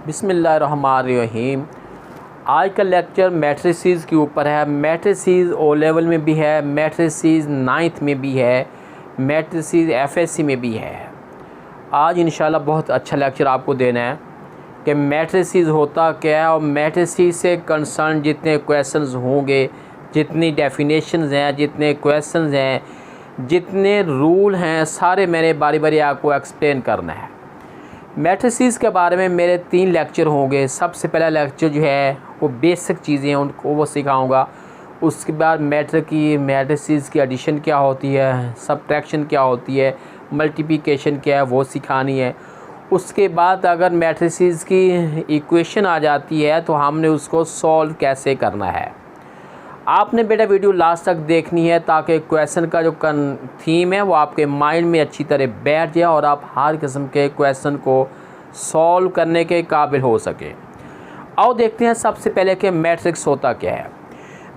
बिस्मिल्लाहिर्रहमानिर्रहीम। आज का लेक्चर मैट्रिसेस के ऊपर है। मैट्रिसेस ओ लेवल में भी है, मैट्रिसेस 9th में भी है, मैट्रिसेस एफएससी में भी है। आज इंशाल्लाह बहुत अच्छा लेक्चर आपको देना है कि मैट्रिसेस होता क्या है और मैट्रिसेस से कंसर्न जितने क्वेश्चंस होंगे, जितनी डेफिनेशंस हैं, जितने क्वेश्चंस हैं, जितने रूल हैं, सारे मैंने बारी बारी आपको एक्सप्लेन करना है। मैट्रिसेस के बारे में मेरे 3 लेक्चर होंगे। सबसे पहला लेक्चर जो है वो बेसिक चीज़ें हैं उनको वो सिखाऊंगा। उसके बाद मैट्रिसेस की एडिशन क्या होती है, सब्ट्रैक्शन क्या होती है, मल्टीप्लिकेशन क्या है वो सिखानी है। उसके बाद अगर मैट्रिसेस की इक्वेशन आ जाती है तो हमने उसको सॉल्व कैसे करना है। आपने बेटा वीडियो लास्ट तक देखनी है ताकि क्वेश्चन का जो थीम है वो आपके माइंड में अच्छी तरह बैठ जाए और आप हर किस्म के क्वेश्चन को सॉल्व करने के काबिल हो सके। आओ देखते हैं सबसे पहले कि मैट्रिक्स होता क्या है।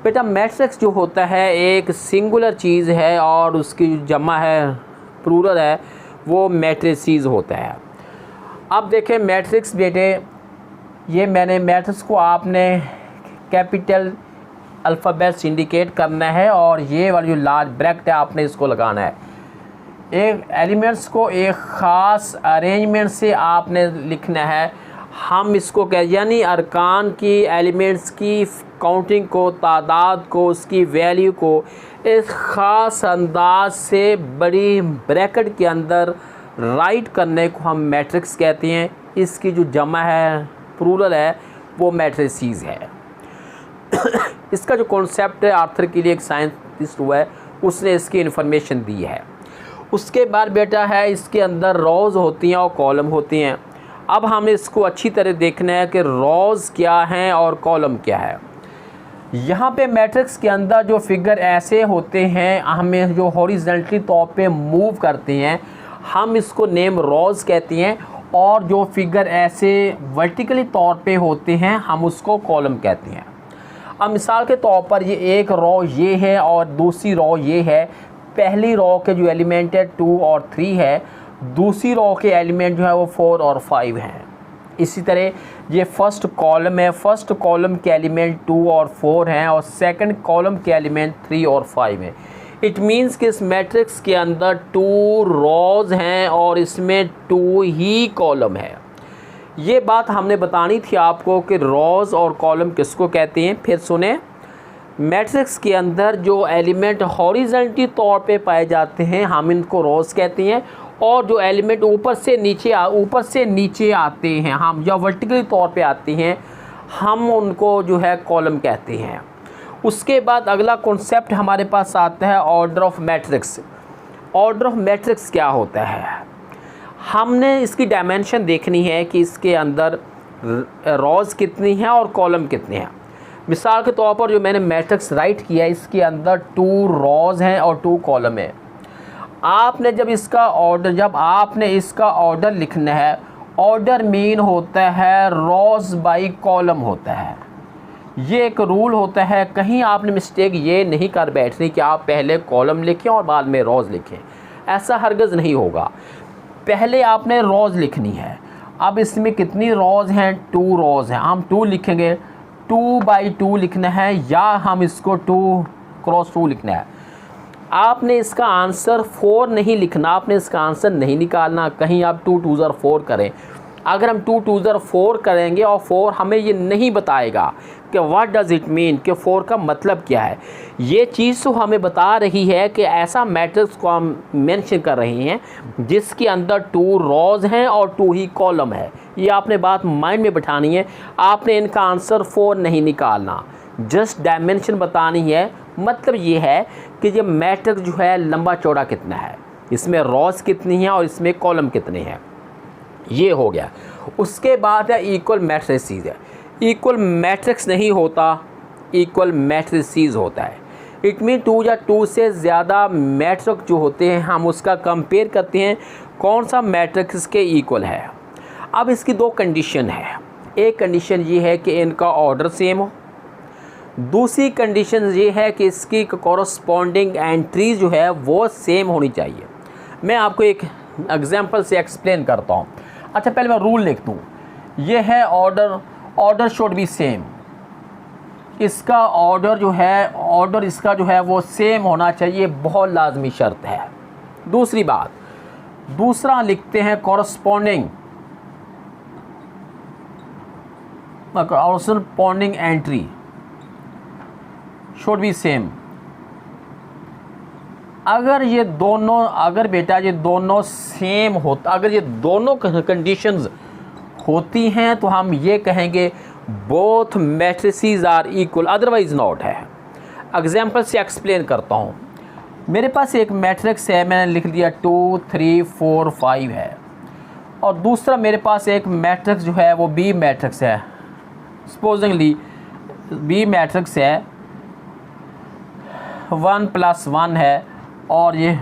बेटा मैट्रिक्स जो होता है एक सिंगुलर चीज़ है और उसकी जो जमा है, प्लूरल है, वो मैट्रिसेस होता है। अब देखें मैट्रिक्स बेटे, ये मैंने मैट्रिक्स को आपने कैपिटल अल्फ़ाबेट्स इंडिकेट करना है और ये वाली जो लार्ज ब्रैकेट है आपने इसको लगाना है। एक एलिमेंट्स को एक ख़ास अरेंजमेंट से आपने लिखना है। हम इसको कह यानी अरकान की एलिमेंट्स की काउंटिंग को, तादाद को, उसकी वैल्यू को एक ख़ास अंदाज से बड़ी ब्रैकेट के अंदर राइट करने को हम मैट्रिक्स कहते हैं। इसकी जो जमा है, प्लूरल है, वो मैट्रिसेस है। इसका जो कॉन्सेप्ट है आर्थर के लिए एक साइंटिस्ट हुआ है, उसने इसकी इन्फॉर्मेशन दी है। उसके बाद बेटा है इसके अंदर रोज़ होती हैं और कॉलम होती हैं। अब हमें इसको अच्छी तरह देखना है कि रोज़ क्या हैं और कॉलम क्या है। यहाँ पे मैट्रिक्स के अंदर जो फिगर ऐसे होते हैं, हमें जो हॉरिजॉन्टली तौर पे मूव करते हैं, हम इसको नेम रोज़ कहते हैं। और जो फिगर ऐसे वर्टिकली तौर पे होते हैं हम उसको कॉलम कहते हैं। अब मिसाल के तौर पर ये एक रो ये है और दूसरी रो ये है। पहली रो के जो एलिमेंट है 2 और 3 है, दूसरी रो के एलिमेंट जो है वो 4 और 5 हैं। इसी तरह ये फर्स्ट कॉलम है, फर्स्ट कॉलम के एलिमेंट 2 और 4 हैं और सेकंड कॉलम के एलिमेंट 3 और 5 हैं। इट मींस कि इस मैट्रिक्स के अंदर 2 रोज़ हैं और इसमें 2 ही कॉलम है। ये बात हमने बतानी थी आपको कि रोज़ और कॉलम किसको कहते हैं। फिर सुने, मैट्रिक्स के अंदर जो एलिमेंट हॉरिजॉन्टली तौर पे पाए जाते हैं हम इनको रोज़ कहते हैं, और जो एलिमेंट ऊपर से नीचे आते हैं हम या वर्टिकली तौर पे आते हैं हम उनको जो है कॉलम कहते हैं। उसके बाद अगला कॉन्सेप्ट हमारे पास आता है order of matrix. Order of matrix क्या होता है? हमने इसकी डायमेंशन देखनी है कि इसके अंदर रोज़ कितनी हैं और कॉलम कितने हैं। मिसाल के तौर पर जो मैंने मैट्रिक्स राइट किया है इसके अंदर 2 रोज़ हैं और 2 कॉलम है। जब आपने इसका ऑर्डर लिखना है, ऑर्डर मीन होता है रोज़ बाई कॉलम होता है। ये एक रूल होता है, कहीं आपने मिस्टेक ये नहीं कर बैठनी कि आप पहले कॉलम लिखें और बाद में रोज़ लिखें। ऐसा हरगिज़ नहीं होगा। पहले आपने रोज़ लिखनी है। अब इसमें कितनी रोज़ हैं? 2 रोज़ हैं। हम 2 लिखेंगे, 2 बाई 2 लिखना है या हम इसको 2 क्रॉस 2 लिखना है। आपने इसका आंसर 4 नहीं लिखना, आपने इसका आंसर नहीं निकालना। कहीं आप 2 2 ज़र 4 करें। अगर हम 2 2 ज़र 4 करेंगे और 4 हमें ये नहीं बताएगा कि व्हाट डज़ इट मीन, कि 4 का मतलब क्या है। ये चीज़ तो हमें बता रही है कि ऐसा मैट्रिक्स को हम मेंशन कर रहे हैं जिसके अंदर 2 रोज़ हैं और 2 ही कॉलम है। ये आपने बात माइंड में बिठानी है। आपने इनका आंसर 4 नहीं निकालना, जस्ट डायमेंशन बतानी है। मतलब ये है कि ये मैट्रिक्स जो है लंबा चौड़ा कितना है, इसमें रोज़ कितनी हैं और इसमें कॉलम कितने हैं। ये हो गया। उसके बाद है इक्वल मैट्रिसेस है। इक्वल मैट्रिक्स नहीं होता, इक्वल मैट्रिसेस होता है। इट मीन 2 या 2 से ज़्यादा मैट्रिक्स जो होते हैं हम उसका कंपेयर करते हैं कौन सा मैट्रिक्स के इक्वल है। अब इसकी 2 कंडीशन है। एक कंडीशन ये है कि इनका ऑर्डर सेम हो, दूसरी कंडीशन ये है कि इसकी कॉरस्पॉन्डिंग एंट्री जो है वो सेम होनी चाहिए। मैं आपको एक एग्जांपल से एक्सप्लेन करता हूँ। अच्छा पहले मैं रूल लिख दूँ। ये है ऑर्डर शुड बी सेम, इसका ऑर्डर जो है, ऑर्डर इसका जो है वो सेम होना चाहिए, बहुत लाजमी शर्त है। दूसरी बात, दूसरा लिखते हैं corresponding entry should be same. अगर ये दोनों, अगर बेटा ये दोनों सेम होता, अगर ये दोनों कंडीशंस होती हैं तो हम ये कहेंगे both matrices are equal, otherwise not है। एग्जाम्पल से एक्सप्लेन करता हूँ। मेरे पास एक मैट्रिक्स है, मैंने लिख दिया 2 3 4 5 है, और दूसरा मेरे पास एक मैट्रिक्स जो है वो बी मैट्रिक्स है। सपोजिंगली बी मैट्रिक्स है 1 + 1 है, और ये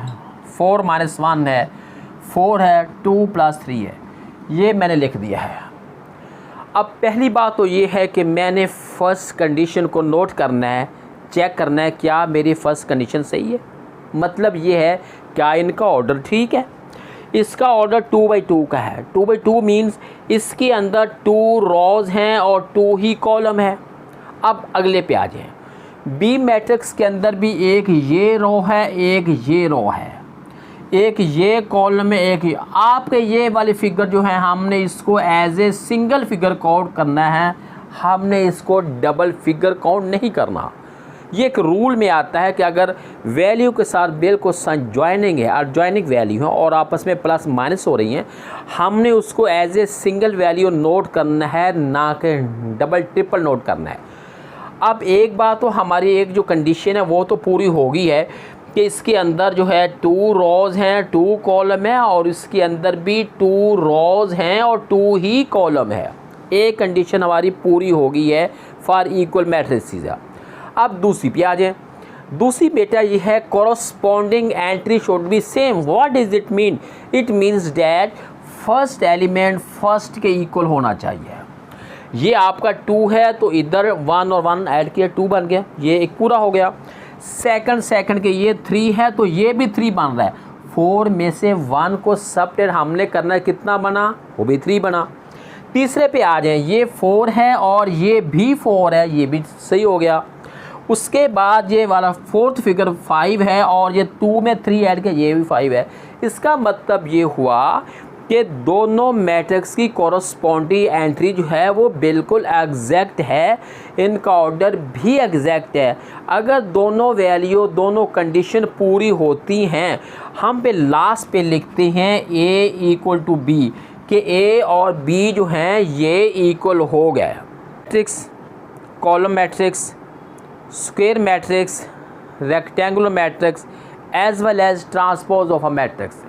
4 - 1 है, 4 है, 2 + 3 है, ये मैंने लिख दिया है। अब पहली बात तो ये है कि मैंने फ़र्स्ट कंडीशन को नोट करना है, चेक करना है क्या मेरी फ़र्स्ट कंडीशन सही है। मतलब ये है क्या इनका ऑर्डर ठीक है। इसका ऑर्डर 2/2 का है। 2/2 मीन्स इसके अंदर 2 रोज़ हैं और 2 ही कॉलम है। अब अगले पे आ जाएं। बी मैट्रिक्स के अंदर भी एक ये रो है, एक ये रो है, एक ये कॉलम में, एक ये। आपके ये वाली फिगर जो है हमने इसको as a single figure count करना है, हमने इसको डबल फिगर काउंट नहीं करना। ये एक रूल में आता है कि अगर वैल्यू के साथ बिल्कुल जॉइनिंग है, एडजॉइनिंग वैल्यू है और आपस में प्लस माइनस हो रही हैं, हमने उसको as a single value note करना है, ना कि डबल ट्रिपल नोट करना है। अब एक बात तो हमारी एक जो कंडीशन है वो तो पूरी होगी है कि इसके अंदर जो है 2 रोज़ हैं, 2 कॉलम है, और इसके अंदर भी 2 रोज़ हैं और 2 ही कॉलम है। एक कंडीशन हमारी पूरी होगी है फॉर इक्वल मैट्रिसेस। अब दूसरी पे आ जाए। दूसरी बेटा ये है corresponding entry should be same. What does it mean? It means that first element first के इक्वल होना चाहिए। ये आपका 2 है तो इधर 1 और 1 ऐड किया, 2 बन गया, ये एक पूरा हो गया। सेकंड के ये 3 है तो ये भी 3 बन रहा है। 4 में से 1 को सबट्रैक्ट हमने करना है, कितना बना? वो भी 3 बना। तीसरे पे आ जाए, ये 4 है और ये भी 4 है, ये भी सही हो गया। उसके बाद ये वाला फोर्थ फिगर 5 है और ये 2 में 3 ऐड किया, ये भी 5 है। इसका मतलब ये हुआ कि दोनों मैट्रिक्स की कॉरस्पॉन्डिंग एंट्री जो है वो बिल्कुल एग्जैक्ट है, इनका ऑर्डर भी एग्जैक्ट है। अगर दोनों वैल्यू, दोनों कंडीशन पूरी होती हैं, हम पे लास्ट पे लिखते हैं A = B, कि A और B जो हैं ये इक्वल हो गए। Matrix, column matrix, square matrix, rectangular matrix as well as transpose of a matrix.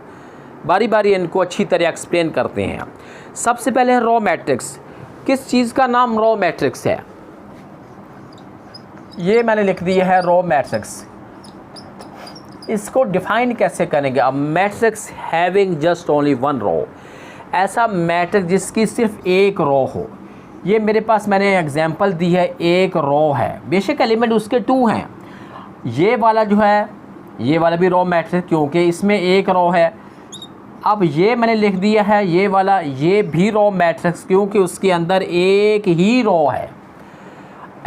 बारी बारी इनको अच्छी तरह एक्सप्लेन करते हैं। सबसे पहले रॉ मैट्रिक्स। किस चीज़ का नाम रॉ मैट्रिक्स है? ये मैंने लिख दिया है रॉ मैट्रिक्स। इसको डिफाइन कैसे करेंगे? अब मैट्रिक्स हैविंग जस्ट ओनली 1 रो, ऐसा मैट्रिक्स जिसकी सिर्फ एक रो हो। ये मेरे पास मैंने एग्जांपल दी है, एक रो है, बेशक एलिमेंट उसके 2 हैं। ये वाला जो है, ये वाला भी रो मैट्रिक्स क्योंकि इसमें एक रो है। अब ये मैंने लिख दिया है ये वाला, ये भी रो मैट्रिक्स क्योंकि उसके अंदर एक ही रो है।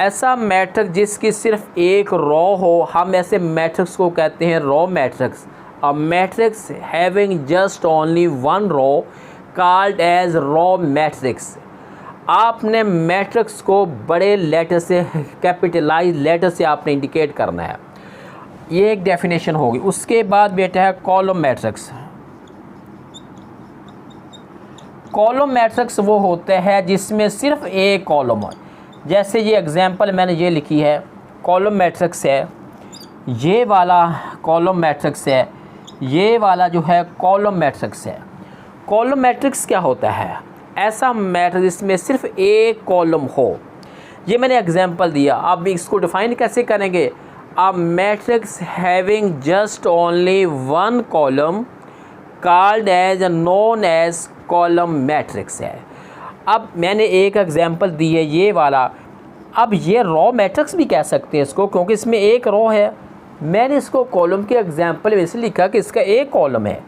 ऐसा मैट्रिक्स जिसकी सिर्फ एक रो हो, हम ऐसे मैट्रिक्स को कहते हैं row matrix. A matrix having just only 1 row called as row matrix. आपने मैट्रिक्स को बड़े लेटर से, कैपिटलाइज लेटर से आपने इंडिकेट करना है। ये एक डेफिनेशन होगी। उसके बाद बेटा है कॉलम मैट्रिक्स। कॉलम मैट्रिक्स वो होते हैं जिसमें सिर्फ एक कॉलम हो। जैसे ये एग्जांपल मैंने ये लिखी है, कॉलम मैट्रिक्स है, ये वाला कॉलम मैट्रिक्स है, ये वाला जो है कॉलम मैट्रिक्स है। कॉलम मैट्रिक्स क्या होता है? ऐसा मैट्रिक्स जिसमें सिर्फ एक कॉलम हो। ये मैंने एग्जांपल दिया। अब इसको डिफाइन कैसे करेंगे? अब matrix having just only 1 column called as known as column matrix है। अब मैंने एक एग्जांपल दी है ये वाला। अब ये रो मैट्रिक्स भी कह सकते हैं इसको क्योंकि इसमें एक रो है। मैंने इसको कॉलम के एग्जांपल में इसलिए लिखा कि इसका एक कॉलम है,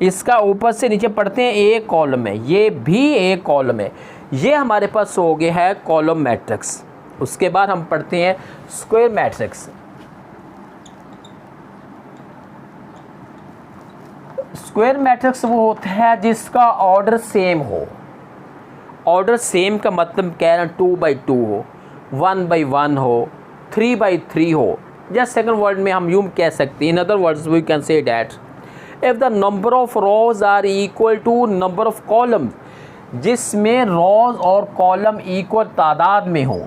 इसका ऊपर से नीचे पढ़ते हैं एक कॉलम है, ये भी एक कॉलम है। ये हमारे पास हो गया है कॉलम मैट्रिक्स। उसके बाद हम पढ़ते हैं स्क्वायर मैट्रिक्स। स्क्वायर मैट्रिक्स वो होता है जिसका ऑर्डर सेम हो। ऑर्डर सेम का मतलब कह रहे हैं 2/2 हो, 1/1 हो, 3/3 हो, या सेकंड वर्ड में हम यूं कह सकते हैं, in other words we can say that if the number of rows are equal to number of column, जिसमें रोज और कॉलम इक्वल तादाद में हो।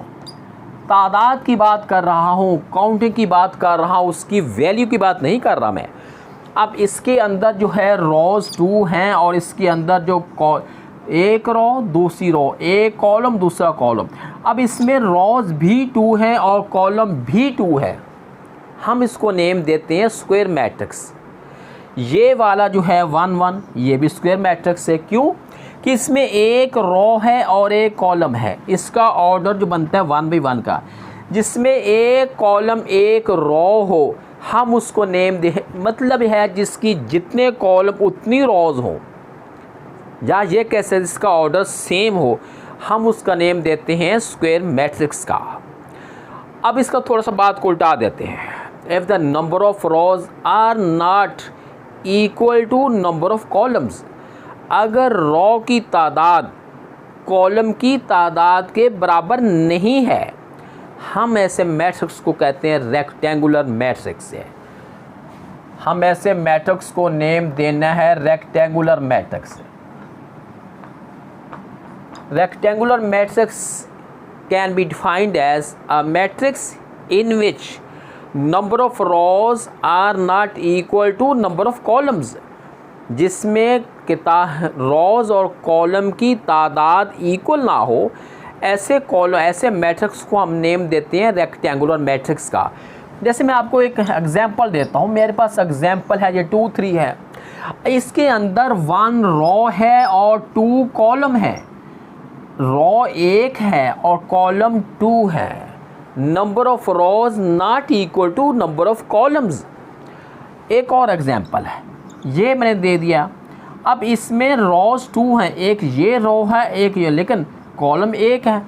तादाद की बात कर रहा हूँ, काउंटिंग की बात कर रहा हूँ, उसकी वैल्यू की बात नहीं कर रहा मैं। अब इसके अंदर जो है रोज़ 2 हैं और इसके अंदर जो एक रो दूसरी रो, एक कॉलम दूसरा कॉलम। अब इसमें रोज़ भी 2 हैं और कॉलम भी 2 है। हम इसको नेम देते हैं स्क्वायर मैट्रिक्स। ये वाला जो है 1 1, ये भी स्क्वायर मैट्रिक्स है। क्यों? कि इसमें एक रो है और एक कॉलम है। इसका ऑर्डर जो बनता है 1/1 का, जिसमें एक कॉलम एक रो हो, हम उसको नेम दे, मतलब है जिसकी जितने कॉलम उतनी रोज हो, या ये कैसे इसका ऑर्डर सेम हो, हम उसका नेम देते हैं स्क्वायर मैट्रिक्स का। अब इसका थोड़ा सा बात को उल्टा देते हैं। If the number of rows are not equal to number of columns, अगर रो की तादाद कॉलम की तादाद के बराबर नहीं है, हम ऐसे मैट्रिक्स को कहते हैं रेक्टेंगुलर मैट्रिक्स है। हम ऐसे मैट्रिक्स को नेम देना है rectangular matrix. Rectangular matrix can be defined as a matrix in which number of rows are not equal to number of columns, जिसमें रोज और कॉलम की तादाद इक्वल ना हो, ऐसे मैट्रिक्स को हम नेम देते हैं रेक्टेंगुलर मैट्रिक्स का। जैसे मैं आपको एक एग्जांपल देता हूँ। मेरे पास एग्जांपल है, ये 2 3 है। इसके अंदर 1 रो है और 2 कॉलम है। रो 1 है और कॉलम 2 है। Number of rows not equal to number of columns. एक और एग्जांपल है, ये मैंने दे दिया। अब इसमें रोज 2 हैं, एक ये रो है एक ये, लेकिन कॉलम 1 है,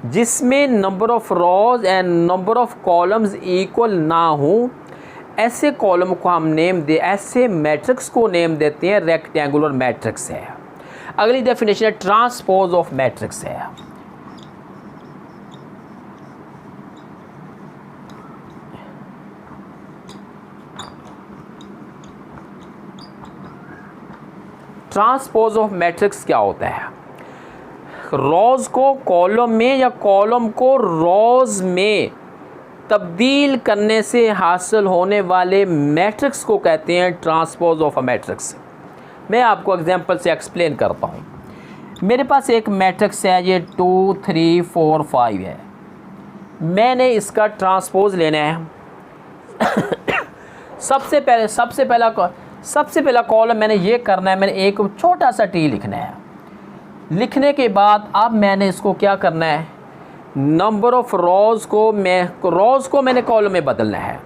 जिसमें number of rose and number of columns equal ना हो, ऐसे कॉलम को हम ऐसे मैट्रिक्स को नेम देते हैं रेक्टेंगुलर मैट्रिक्स है। अगली डेफिनेशन है ट्रांसपोज ऑफ मैट्रिक्स है। ट्रांसपोज ऑफ मैट्रिक्स क्या होता है? रोज को कॉलम में या कॉलम को रोज में तब्दील करने से हासिल होने वाले मैट्रिक्स को कहते हैं ट्रांसपोज ऑफ अ मैट्रिक्स। मैं आपको एग्जांपल से एक्सप्लेन करता हूँ। मेरे पास एक मैट्रिक्स है, ये 2 3 4 5 है। मैंने इसका ट्रांसपोज लेना है। सबसे पहला कॉलम मैंने ये करना है, मैंने एक छोटा सा टी लिखना है। लिखने के बाद अब मैंने इसको क्या करना है, नंबर ऑफ रोज़ को मैंने कॉलम में बदलना है।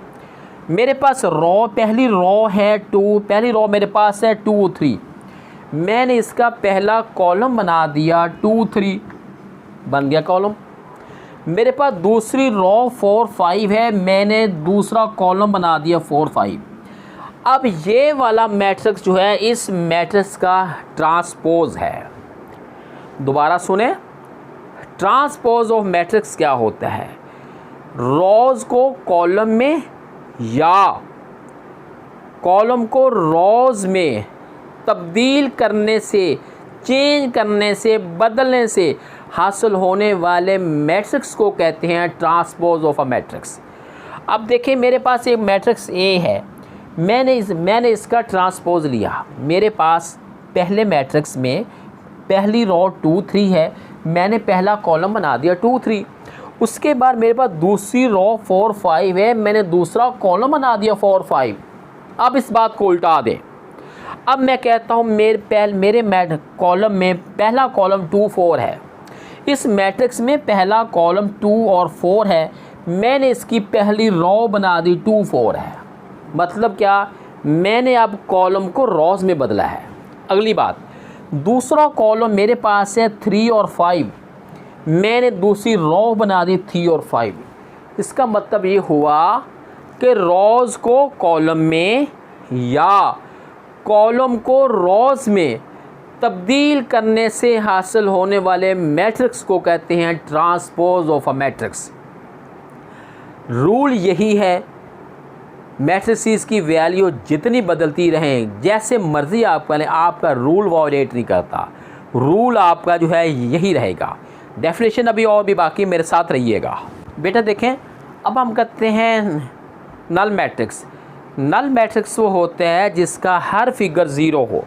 मेरे पास पहली रो है 2, पहली रो मेरे पास है 2 3। मैंने इसका पहला कॉलम बना दिया 2 3, बन गया कॉलम। मेरे पास दूसरी रो 4 5 है, मैंने दूसरा कॉलम बना दिया 4 5। अब ये वाला मैट्रिक्स जो है, इस मैट्रिक्स का ट्रांसपोज है। दोबारा सुने, ट्रांसपोज ऑफ मैट्रिक्स क्या होता है? रोज को कॉलम में या कॉलम को रोज में तब्दील करने से, चेंज करने से, बदलने से हासिल होने वाले मैट्रिक्स को कहते हैं ट्रांसपोज ऑफ अ मैट्रिक्स। अब देखिए, मेरे पास एक मैट्रिक्स ए है, मैंने इसका ट्रांसपोज लिया। मेरे पास पहले मैट्रिक्स में पहली रो 2 3 है, मैंने पहला कॉलम बना दिया 2 3। उसके बाद मेरे पास दूसरी रो 4 5 है, मैंने दूसरा कॉलम बना दिया 4 5। अब इस बात को उल्टा दें। अब मैं कहता हूँ मेरे कॉलम में पहला कॉलम 2 4 है। इस मैट्रिक्स में पहला कॉलम 2 और 4 है, मैंने इसकी पहली रो बना दी 2 4 है। मतलब क्या? मैंने अब कॉलम को रोज में बदला है। अगली बात, दूसरा कॉलम मेरे पास है 3 और 5, मैंने दूसरी रो बना दी 3 और 5। इसका मतलब ये हुआ कि रोज़ को कॉलम में या कॉलम को रोज़ में तब्दील करने से हासिल होने वाले मैट्रिक्स को कहते हैं transpose of a matrix. Rule यही है, मैट्रिसेस की वैल्यू जितनी बदलती रहें, जैसे मर्ज़ी आप करें, आपका रूल वायलेट नहीं करता, रूल आपका जो है यही रहेगा। डेफिनेशन अभी और भी बाकी, मेरे साथ रहिएगा। बेटा देखें, अब हम करते हैं नल मैट्रिक्स। नल मैट्रिक्स वो होते हैं जिसका हर फिगर ज़ीरो हो।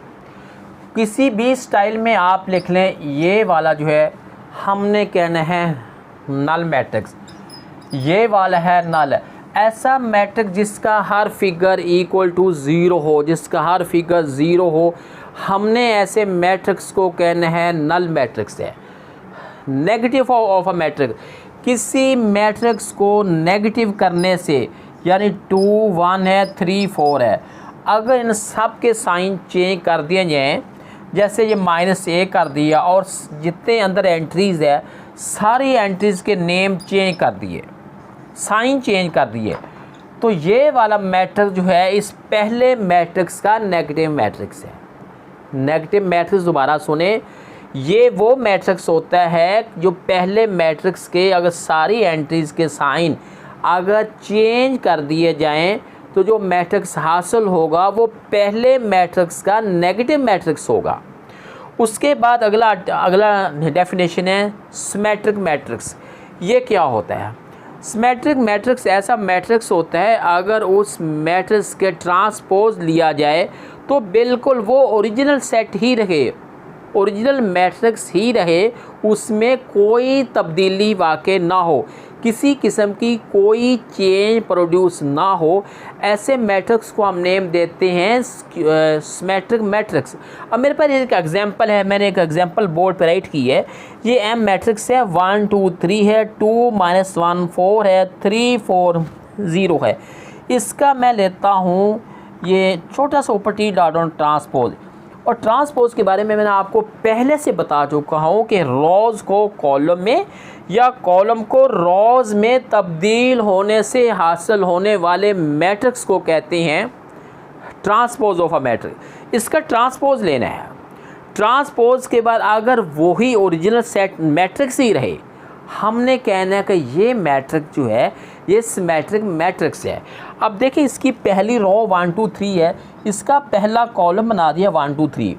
किसी भी स्टाइल में आप लिख लें, ये वाला जो है हमने कहना है नल मैट्रिक्स, ये वाला है नल। ऐसा मैट्रिक्स जिसका हर फिगर इक्वल टू ज़ीरो हो, जिसका हर फिगर ज़ीरो हो, हमने ऐसे मैट्रिक्स को कहना है नल मैट्रिक्स है। नेगेटिव ऑफ अ मैट्रिक्स, किसी मैट्रिक्स को नेगेटिव करने से, यानी 2 1 है 3 4 है, अगर इन सब के साइन चेंज कर दिए जाएँ, जैसे ये -a कर दिया और जितने अंदर एंट्रीज़ है सारी एंट्रीज़ के नेम चेंज कर दिए, साइन चेंज कर दिए, तो ये वाला मैट्रिक्स जो है इस पहले मैट्रिक्स का नेगेटिव मैट्रिक्स है। नेगेटिव मैट्रिक्स दोबारा सुने, ये वो मैट्रिक्स होता है जो पहले मैट्रिक्स के अगर सारी एंट्रीज़ के साइन अगर चेंज कर दिए जाएं तो जो मैट्रिक्स हासिल होगा वो पहले मैट्रिक्स का नेगेटिव मैट्रिक्स होगा। उसके बाद अगला डेफिनेशन है सिमेट्रिक मैट्रिक्स। ये क्या होता है? सिमेट्रिक मैट्रिक्स ऐसा मैट्रिक्स होता है अगर उस मैट्रिक्स के ट्रांसपोज लिया जाए तो बिल्कुल वो ओरिजिनल सेट ही रहे, ओरिजिनल मैट्रिक्स ही रहे, उसमें कोई तब्दीली वाक़ई ना हो, किसी किस्म की कोई चेंज प्रोड्यूस ना हो। ऐसे मैट्रिक्स को हम नेम देते हैं सिमेट्रिक मैट्रिक्स। अब मेरे पास एक एग्जांपल है, मैंने एक एग्जांपल बोर्ड पर राइट की है। ये एम मैट्रिक्स है, 1 2 3 है, 2 -1 4 है, 3 4 0 है। इसका मैं लेता हूँ ये छोटा सा ऊपर टी डॉट ऑन ट्रांसपोज। और ट्रांसपोज के बारे में मैंने आपको पहले से बता चुका हूँ कि रोज़ को कॉलम में या कॉलम को रोज़ में तब्दील होने से हासिल होने वाले मैट्रिक्स को कहते हैं ट्रांसपोज ऑफ अ मैट्रिक्स। इसका ट्रांसपोज लेना है। ट्रांसपोज के बाद अगर वही ओरिजिनल सेट मैट्रिक्स ही रहे, हमने कहना है कि ये मैट्रिक्स जो है ये सिमेट्रिक मैट्रिक्स है। अब देखिए, इसकी पहली रो 1 2 3 है, इसका पहला कॉलम बना दिया 1 2 3।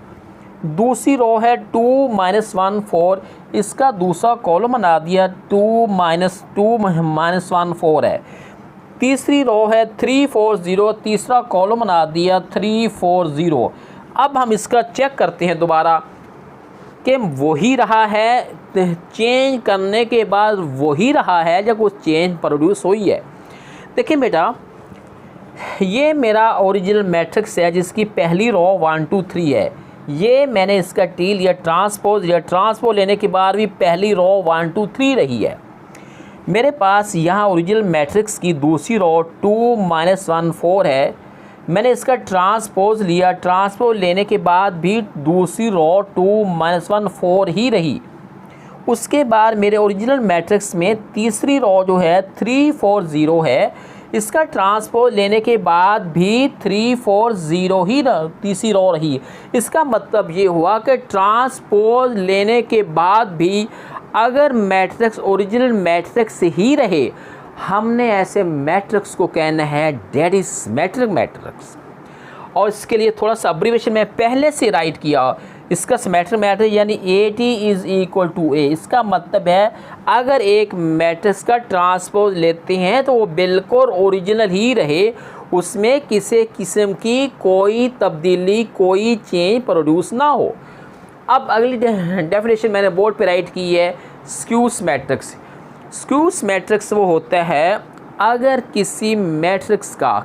दूसरी रो है 2 -1 4, इसका दूसरा कॉलम बना दिया 2 -1 4 है। तीसरी रो है 3 4 0, तीसरा कॉलम बना दिया 3 4 0। अब हम इसका चेक करते हैं दोबारा कि वही रहा है, चेंज करने के बाद वही रहा है जब कुछ चेंज प्रोड्यूस हुई है। देखिए बेटा, ये मेरा ओरिजिनल मैट्रिक्स है जिसकी पहली रो 1 2 3 है। ये मैंने इसका टी लिया ट्रांसपोज लेने के बाद भी पहली रो 1 2 3 रही है। मेरे पास यहाँ ओरिजिनल मैट्रिक्स की दूसरी रो 2 -1 4 है, मैंने इसका ट्रांसपोज लिया, ट्रांसपोज लेने के बाद भी दूसरी रो 2 -1 4 ही रही। उसके बाद मेरे ओरिजिनल मैट्रिक्स में तीसरी रो जो है 3 4 0 है, इसका ट्रांसपोज लेने के बाद भी 3 4 0 ही तीसरी रो रही। इसका मतलब ये हुआ कि ट्रांसपोज लेने के बाद भी अगर मैट्रिक्स ओरिजिनल मैट्रिक्स ही रहे, हमने ऐसे मैट्रिक्स को कहना है डेट इज सिमेट्रिक मैट्रिक्स। और इसके लिए थोड़ा सा अब्रीविएशन मैं पहले से राइट किया, इसका सिमेट्रिक मैट्रिक्स यानी AT is equal to A। इसका मतलब है अगर एक मैट्रिक्स का ट्रांसपोज लेते हैं तो वो बिल्कुल ओरिजिनल ही रहे, उसमें किसी किस्म की कोई तब्दीली, कोई चेंज प्रोड्यूस ना हो। अब अगली डेफिनेशन मैंने बोर्ड पे राइट की है, स्क्यूस मैट्रिक्स। स्क्यूस मैट्रिक्स वो होता है अगर किसी मैट्रिक्स का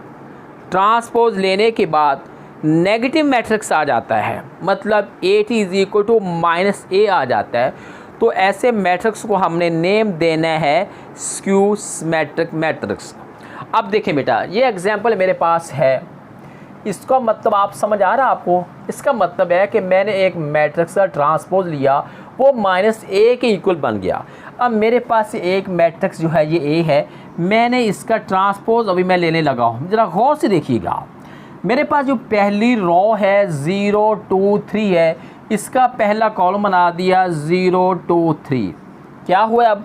ट्रांसपोज लेने के बाद नेगेटिव मैट्रिक्स आ जाता है, मतलब AT is equal to -A आ जाता है, तो ऐसे मैट्रिक्स को हमने नेम देना है स्क्यू सिमेट्रिक मैट्रिक्स। अब देखें बेटा, ये एग्जांपल मेरे पास है, इसका मतलब आप समझ आ रहा है आपको? इसका मतलब है कि मैंने एक मैट्रिक्स का ट्रांसपोज लिया, वो -a के इक्वल बन गया। अब मेरे पास एक मैट्रिक्स जो है ये a है, मैंने इसका ट्रांसपोज अभी मैं लेने लगा हूँ। ज़रा गौर से देखिएगा, मेरे पास जो पहली रो है 0 2 3 है, इसका पहला कॉलम बना दिया 0 2 3। क्या हुआ? अब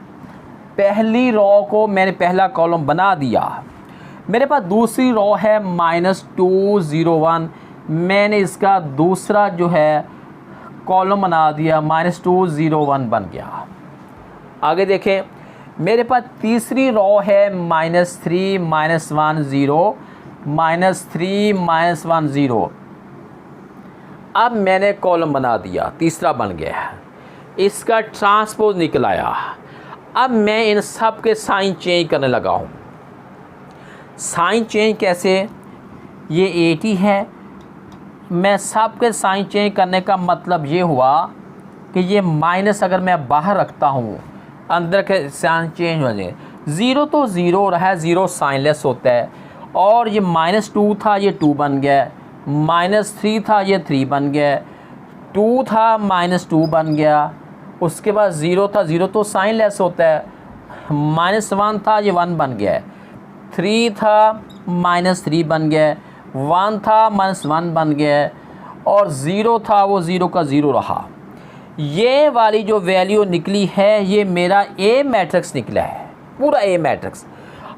पहली रो को मैंने पहला कॉलम बना दिया। मेरे पास दूसरी रो है -2 0 1, मैंने इसका दूसरा जो है कॉलम बना दिया, -2 0 1 बन गया। आगे देखें, मेरे पास तीसरी रो है -3 -1 0 -3 -1 0। अब मैंने कॉलम बना दिया, तीसरा बन गया, इसका ट्रांसपोज निकल आया। अब मैं इन सब के साइन चेंज करने लगा हूँ। साइन चेंज कैसे? ये 80 है, मैं सब के साइन चेंज करने का मतलब ये हुआ कि ये माइनस अगर मैं बाहर रखता हूँ, अंदर के साइन चेंज हो जाए। 0 तो 0 रहा है, 0 साइनलेस होता है। और ये -2 था, ये 2 बन गया। -3 था, ये 3 बन गया। 2 था, -2 बन गया। उसके बाद 0 था, 0 तो साइनलेस होता है। -1 था, ये 1 बन गया। 3 था, -3 बन गया। 1 था, -1 बन गया। और 0 था, वो 0 का 0 रहा। ये वाली जो वैल्यू निकली है, ये मेरा ए मैट्रिक्स निकला है, पूरा ए मैट्रिक्स।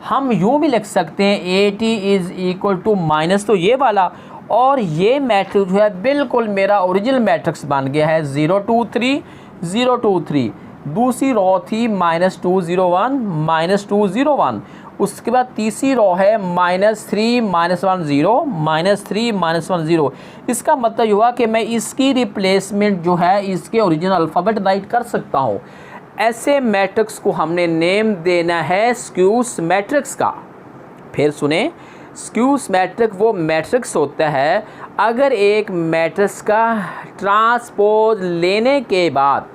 हम यूँ भी लिख सकते हैं 80 = माइनस तो ये वाला, और ये मैट्रिक्स जो है बिल्कुल मेरा ओरिजिनल मैट्रिक्स बन गया है। 0 2 3 0 2 3। दूसरी रो थी -2 0 1 -2 0 1। उसके बाद तीसरी रो है -3 -1 0 -3 -1 0। इसका मतलब हुआ कि मैं इसकी रिप्लेसमेंट जो है इसके ओरिजिनल अल्फ़ाबेट राइट कर सकता हूँ। ऐसे मैट्रिक्स को हमने नेम देना है स्क्यूस मैट्रिक्स का। फिर सुने, स्क्यूस मैट्रिक्स वो मैट्रिक्स होता है अगर एक मैट्रिक्स का ट्रांसपोज लेने के बाद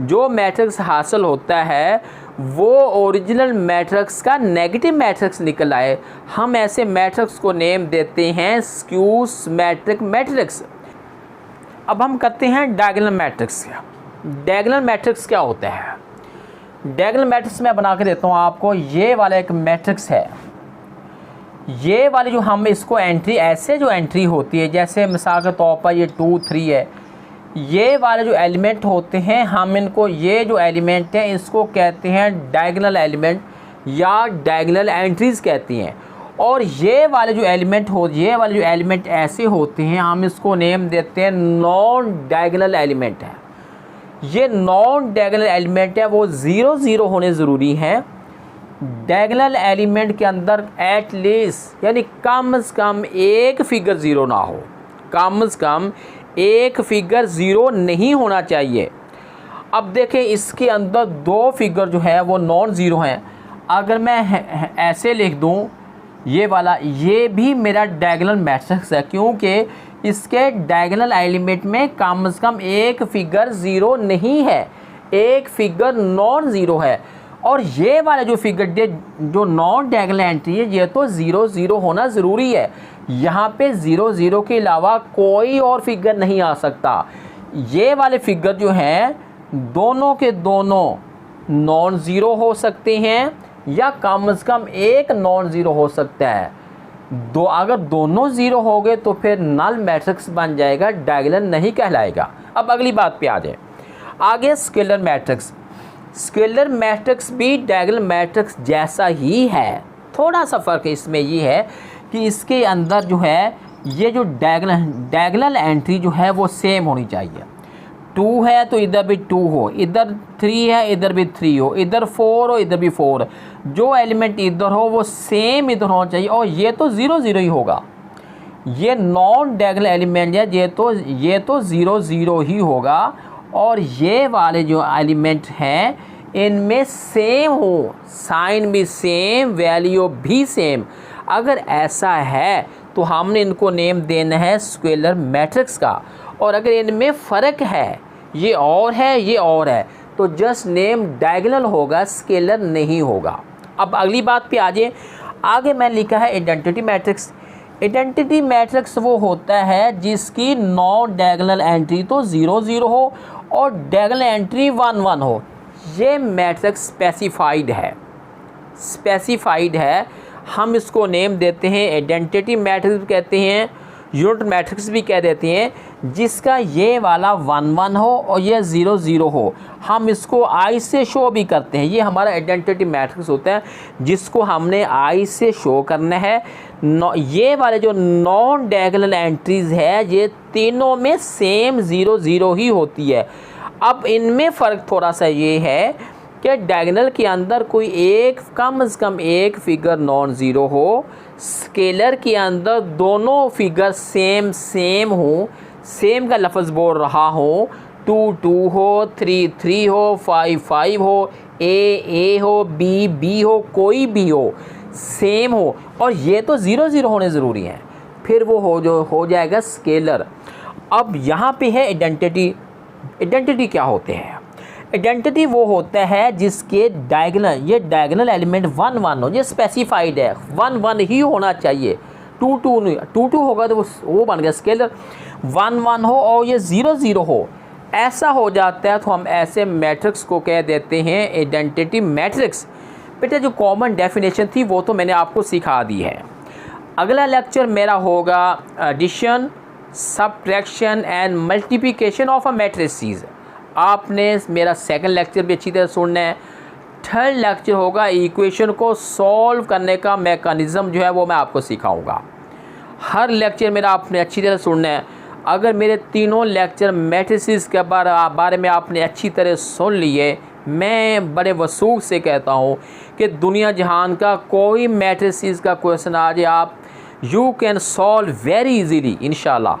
जो मैट्रिक्स हासिल होता है वो ओरिजिनल मैट्रिक्स का नेगेटिव मैट्रिक्स निकल आए, हम ऐसे मैट्रिक्स को नेम देते हैं स्क्यूस मैट्रिक्स। अब हम करते हैं डायगोनल मैट्रिक्स। डायगोनल मैट्रिक्स क्या होता है? डायगोनल मैट्रिक्स मैं बना के देता हूँ आपको। ये वाला एक मैट्रिक्स है, ये वाली जो हम इसको एंट्री ऐसे जो एंट्री होती है, जैसे मिसाल के तौर पर ये 2 3 है, ये वाले जो एलिमेंट होते हैं हम इनको, ये जो एलिमेंट हैं इसको कहते हैं डायगोनल एलिमेंट या डायगोनल एंट्रीज़ कहती हैं। और ये वाले जो एलिमेंट ऐसे होते हैं हम इसको नेम देते हैं नॉन डायगोनल एलिमेंट है। ये नॉन डायगोनल एलिमेंट है, वो 0 0 होने ज़रूरी हैं। डायगोनल एलिमेंट के अंदर एट लीस्ट यानी कम से कम एक फिगर 0 ना हो, कम से कम एक फिगर 0 नहीं होना चाहिए। अब देखें इसके अंदर 2 फिगर जो है वो नॉन ज़ीरो हैं। अगर मैं ऐसे लिख दूं ये वाला, ये भी मेरा डायगोनल मैट्रिक्स है, क्योंकि इसके डायगोनल एलिमेंट में कम से कम एक फिगर 0 नहीं है, एक फिगर नॉन ज़ीरो है। और ये वाला जो फिगर जो नॉन डायगोनल एंट्री है ये तो 0 0 होना ज़रूरी है। यहाँ पे 0 0 के अलावा कोई और फिगर नहीं आ सकता। ये वाले फिगर जो हैं दोनों के दोनों नॉन ज़ीरो हो सकते हैं या कम से कम एक नॉन ज़ीरो हो सकता है। अगर दोनों ज़ीरो हो गए तो फिर नल मैट्रिक्स बन जाएगा, डायगोनल नहीं कहलाएगा। अब अगली बात पे आ जाए, आगे स्केलर मैट्रिक्स। स्केलर मैट्रिक्स भी डायगोनल मैट्रिक्स जैसा ही है, थोड़ा सा फ़र्क इसमें ये है कि इसके अंदर जो है ये जो डायगोनल एंट्री जो है वो सेम होनी चाहिए। 2 है तो इधर भी 2 हो, इधर 3 है इधर भी 3 हो, इधर 4 हो इधर भी 4, जो एलिमेंट इधर हो वो सेम इधर होना चाहिए। और ये तो 0 0 ही होगा, ये नॉन डायगोनल एलिमेंट है, ये तो 0 0 ही होगा। और ये वाले जो एलिमेंट हैं इनमें सेम हो, साइन भी सेम, वैल्यू भी सेम। अगर ऐसा है तो हमने इनको नेम देना है स्केलर मैट्रिक्स का। और अगर इनमें फ़र्क है, ये और है ये और है, तो जस्ट नेम डायगोनल होगा, स्केलर नहीं होगा। अब अगली बात पे आ जाए, आगे मैं लिखा है आइडेंटिटी मैट्रिक्स। आइडेंटिटी मैट्रिक्स वो होता है जिसकी नॉन डायगोनल एंट्री तो 0 0 हो और डायगोनल एंट्री 1 1 हो। ये मैट्रिक्स स्पेसिफाइड है। हम इसको नेम देते हैं आइडेंटिटी मैट्रिक्स भी कहते हैं, यूनिट मैट्रिक्स भी कह देते हैं, जिसका ये वाला 1 1 हो और ये 0 0 हो। हम इसको आई से शो भी करते हैं। ये हमारा आइडेंटिटी मैट्रिक्स होता है जिसको हमने आई से शो करना है। ये वाले जो नॉन डायगोनल एंट्रीज़ है ये तीनों में सेम 0 0 ही होती है। अब इनमें फ़र्क थोड़ा सा ये है कि डायगोनल के अंदर कोई एक कम से कम एक फिगर नॉन ज़ीरो हो, स्केलर के अंदर दोनों फिगर सेम हो, सेम का लफ्ज़ बोल रहा हो, 2 2 हो, 3 3 हो, 5 5 हो, A हो, B हो, कोई भी हो, सेम हो और ये तो 0 0 होने ज़रूरी है, फिर वो हो जाएगा स्केलर। अब यहाँ पे है आइडेंटिटी क्या होते हैं? आइडेंटिटी वो होता है जिसके डायगोनल एलिमेंट 1 1 हो। ये स्पेसिफाइड है, 1 1 ही होना चाहिए, 2 2 नहीं, 2 2 होगा तो वो बन गया स्केलर। 1 1 हो और ये 0 0 हो, ऐसा हो जाता है तो हम ऐसे मैट्रिक्स को कह देते हैं आइडेंटिटी मैट्रिक्स। बेटा जो कॉमन डेफिनेशन थी वो तो मैंने आपको सिखा दी है। अगला लेक्चर मेरा होगा addition, subtraction and multiplication of a matrices. आपने मेरा सेकंड लेक्चर भी अच्छी तरह सुनना है। थर्ड लेक्चर होगा इक्वेशन को सॉल्व करने का मैकेनिज़्म जो है वो मैं आपको सिखाऊंगा। हर लेक्चर मेरा आपने अच्छी तरह सुनना है। अगर मेरे तीनों लेक्चर मैट्रिसेस के बारे में आपने अच्छी तरह सुन लिए, मैं बड़े वसूख से कहता हूँ कि दुनिया जहान का कोई मैट्रिसेस का क्वेश्चन आ जाए, आप you can solve very easily इंशाल्लाह।